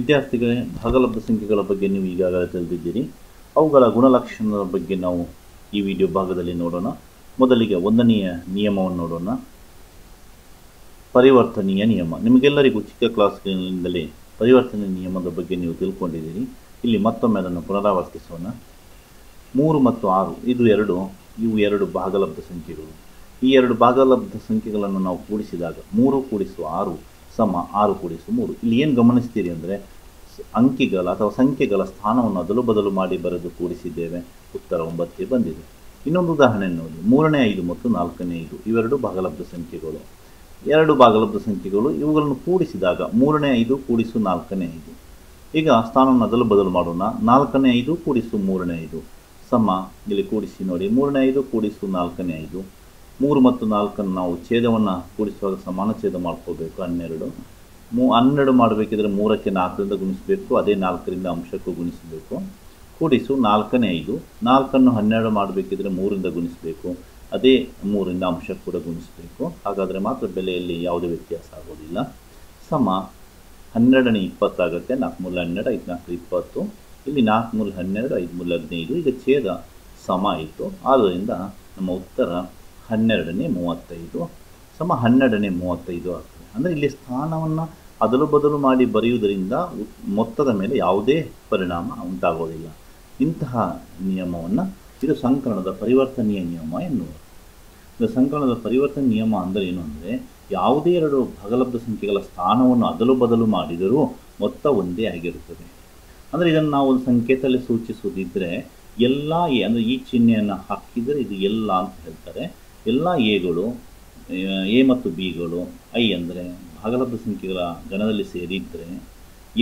ವಿದ್ಯಾರ್ಥಿಗಳೇ, ಭಾಗಲಬ್ಧ ಸಂಖ್ಯೆಗಳ ಬಗ್ಗೆ ನೀವು ಈಗಾಗಲೇ ತಿಳಿದಿದ್ದೀರಿ. ಅವುಗಳ ಗುಣಲಕ್ಷಣದ ಬಗ್ಗೆ ನಾವು ಈ ವಿಡಿಯೋ ಭಾಗದಲ್ಲಿ ನೋಡೋಣ. ಮೊದಲಿಗೆ ಒಂದನೆಯ ನಿಯಮವನ್ನು ನೋಡೋಣ. ಪರಿವರ್ತನೀಯ ನಿಯಮ. ನಿಮಗೆಲ್ಲರಿಗೂ ಚಿಕ್ಕ ಕ್ಲಾಸ್ಗಳಿಂದಲೇ ಪರಿವರ್ತನೀಯ ನಿಯಮದ ಬಗ್ಗೆ ನೀವು ತಿಳ್ಕೊಂಡಿದ್ದೀರಿ. ಇಲ್ಲಿ ಮತ್ತೊಮ್ಮೆ ಅದನ್ನು ಪುನರಾವರ್ತಿಸೋಣ. 3 ಮತ್ತು 6 ಇವು ಎರಡು ಭಾಗಲಬ್ಧ ಸಂಖ್ಯೆಗಳು. ಈ ಎರಡು ಭಾಗಲಬ್ಧ ಸಂಖ್ಯೆಗಳನ್ನು ನಾವು ಕೂಡಿಸಿದಾಗ 3 × 6 = 6 × 3. ಇಲ್ಲಿ ಏನು ಗಮನಿಸ್ತೀರಿ ಅಂದರೆ ಅಂಕಿಗಳ ಅಥವಾ ಸಂಖ್ಯೆಗಳ ಸ್ಥಾನವನ್ನು ಅದಲು ಬದಲು ಮಾಡಿ ಬರೆದು ಕೂಡಿಸಿದ್ದೇವೆ. ಉತ್ತರ 9 ಬಂದಿದೆ. ಇನ್ನೊಂದು ಉದಾಹರಣೆ ನೋಡಿ. 3ನೇ 5 ಮತ್ತು 4ನೇ 5 ಇವೆರಡು ಭಾಗಲಬ್ಧ ಸಂಖ್ಯೆಗಳು. ಎರಡು ಭಾಗಲಬ್ಧ ಸಂಖ್ಯೆಗಳು, ಇವುಗಳನ್ನು ಕೂಡಿಸಿದಾಗ 3ನೇ 5 × 4ನೇ 5. ಈಗ ಸ್ಥಾನವನ್ನು ಅದಲು ಬದಲು ಮಾಡೋಣ. 4ನೇ 5 × 3ನೇ 5 ಸಮ, ಇಲ್ಲಿ ಕೂಡಿಸಿ ನೋಡಿ, 3ನೇ 5 × 4ನೇ 5. 3 ಮತ್ತು 4 ನಾವು ಛೇದವನ್ನು ಕೂಡಿಸುವಾಗ ಸಮಾನ ಛೇದ ಮಾಡ್ಕೋಬೇಕು. 12 ಮಾಡಬೇಕಿದ್ರೆ 3ಕ್ಕೆ 4ರಿಂದ ಗುಣಿಸಬೇಕು. ಅದೇ 4ರಿಂದ ಅಂಶಕ್ಕೂ ಗುಣಿಸಬೇಕು. ಕೂಡಿಸು 4ನೇ 5. 4ನ್ನು 12 ಮಾಡಬೇಕಿದ್ರೆ 3ರಿಂದ ಗುಣಿಸಬೇಕು. ಅದೇ 3ರಿಂದ ಅಂಶಕ್ಕೆ ಕೂಡ ಗುಣಿಸಬೇಕು. ಹಾಗಾದರೆ ಮಾತ್ರ ಬೆಲೆಯಲ್ಲಿ ಯಾವುದೇ ವ್ಯತ್ಯಾಸ ಆಗೋದಿಲ್ಲ. ಸಮ 12ನೇ 20 ಆಗುತ್ತೆ. 4 × 12 5 × 20. ಇಲ್ಲಿ 4 × 12 5 × 15. ಈಗ ಛೇದ ಸಮ ಆಯಿತು. ಆದ್ದರಿಂದ ನಮ್ಮ ಉತ್ತರ 12ನೇ 35 ಸಮ 12ನೇ 35 ಆಗ್ತದೆ. ಅಂದರೆ ಇಲ್ಲಿ ಸ್ಥಾನವನ್ನು ಅದಲು ಬದಲು ಮಾಡಿ ಬರೆಯುವುದರಿಂದ ಮೊತ್ತದ ಮೇಲೆ ಯಾವುದೇ ಪರಿಣಾಮ ಉಂಟಾಗೋದಿಲ್ಲ. ಇಂತಹ ನಿಯಮವನ್ನು ಇದು ಸಂಕಲನದ ಪರಿವರ್ತನೀಯ ನಿಯಮ ಎನ್ನುವುದು. ಇದು ಸಂಕಲನದ ಪರಿವರ್ತನೆ ನಿಯಮ ಅಂದರೆ ಏನು ಅಂದರೆ, ಯಾವುದೇ ಎರಡು ಭಾಗಲಬ್ಧ ಸಂಖ್ಯೆಗಳ ಸ್ಥಾನವನ್ನು ಅದಲು ಬದಲು ಮಾಡಿದರೂ ಮೊತ್ತ ಒಂದೇ ಆಗಿರುತ್ತದೆ. ಅಂದರೆ ಇದನ್ನು ನಾವು ಒಂದು ಸಂಕೇತದಲ್ಲಿ ಸೂಚಿಸುವುದಿದ್ದರೆ ಎಲ್ಲ ಎ ಅಂದರೆ ಈ ಚಿಹ್ನೆಯನ್ನು ಹಾಕಿದರೆ ಇದು ಎಲ್ಲ ಅಂತ ಹೇಳ್ತಾರೆ. ಎಲ್ಲ ಎಗಳು, ಎ ಮತ್ತು ಬಿಗಳು, ಐ ಅಂದರೆ ಭಾಗಲಬ್ಧ ಸಂಖ್ಯೆಗಳ ಗಣದಲ್ಲಿ ಸೇರಿದ್ದರೆ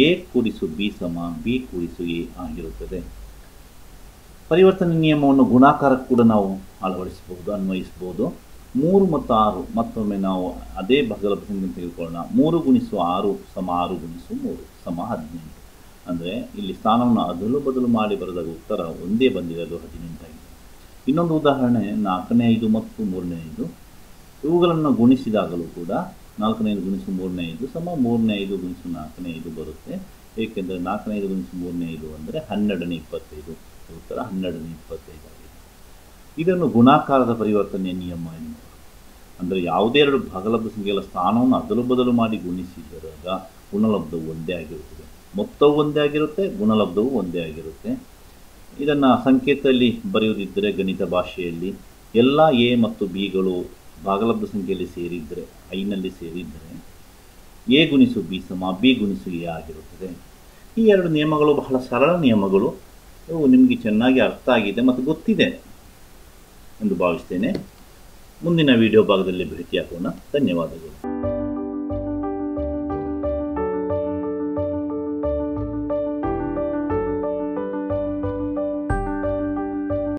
ಎ × ಬಿ = ಬಿ × ಎ ಆಗಿರುತ್ತದೆ. ಪರಿವರ್ತನೆ ನಿಯಮವನ್ನು ಗುಣಾಕಾರಕ್ಕೆ ಕೂಡ ನಾವು ಅಳವಡಿಸಬಹುದು, ಅನ್ವಯಿಸಬಹುದು. 3 ಮತ್ತು 6 ಮತ್ತೊಮ್ಮೆ ನಾವು ಅದೇ ಭಾಗಲಬ್ಧ ಸಂಖ್ಯೆ ತೆಗೆದುಕೊಳ್ಳೋಣ. 3 × 6 = 6 × 3 = 18. ಅಂದರೆ ಇಲ್ಲಿ ಸ್ಥಾನವನ್ನು ಅದಲು ಬದಲು ಮಾಡಿ ಬರೆದಾಗ ಉತ್ತರ ಒಂದೇ ಬಂದಿರೋದು 18 ಆಗಿದೆ. ಇನ್ನೊಂದು ಉದಾಹರಣೆ 4ನೇ 5 ಮತ್ತು 3ನೇ 5. ಇವುಗಳನ್ನು ಗುಣಿಸಿದಾಗಲೂ ಕೂಡ 4ನೇ 5 × 3ನೇ 5 = 3ನೇ 5 × 4ನೇ 5 ಬರುತ್ತೆ. ಏಕೆಂದರೆ 4ನೇ 5 × 3ನೇ 5 ಅಂದರೆ 12ನೇ 25. ಉತ್ತರ 12ನೇ 25 ಆಗಿದೆ. ಇದನ್ನು ಗುಣಾಕಾರದ ಪರಿವರ್ತನೆಯ ನಿಯಮ ಎನ್ನುವುದು. ಅಂದರೆ ಯಾವುದೇ ಎರಡು ಭಾಗಲಬ್ಧ ಸಂಖ್ಯೆಗಳ ಸ್ಥಾನವನ್ನು ಅದಲು ಬದಲು ಮಾಡಿ ಗುಣಿಸಿದಾಗ ಗುಣಲಬ್ಧವು ಒಂದೇ ಆಗಿರುತ್ತದೆ. ಮೊತ್ತವು ಒಂದೇ ಆಗಿರುತ್ತೆ, ಗುಣಲಬ್ಧವು ಒಂದೇ ಆಗಿರುತ್ತೆ. ಇದನ್ನು ಸಂಕೇತದಲ್ಲಿ ಬರೆಯುವುದಿದ್ದರೆ ಗಣಿತ ಭಾಷೆಯಲ್ಲಿ ಎಲ್ಲ ಎ ಮತ್ತು ಬಿಗಳು ಭಾಗಲಬ್ಧ ಸಂಖ್ಯೆಯಲ್ಲಿ ಸೇರಿದ್ದರೆ, ಐನಲ್ಲಿ ಸೇರಿದ್ದರೆ ಎ × ಬಿ = ಬಿ × ಎ ಆಗಿರುತ್ತದೆ. ಈ ಎರಡು ನಿಯಮಗಳು ಬಹಳ ಸರಳ ನಿಯಮಗಳು. ಇವು ನಿಮಗೆ ಚೆನ್ನಾಗಿ ಅರ್ಥ ಆಗಿದೆ ಮತ್ತು ಗೊತ್ತಿದೆ ಎಂದು ಭಾವಿಸ್ತೇನೆ. ಮುಂದಿನ ವಿಡಿಯೋ ಭಾಗದಲ್ಲಿ ಭೇಟಿಯಾಗೋಣ. ಧನ್ಯವಾದಗಳು.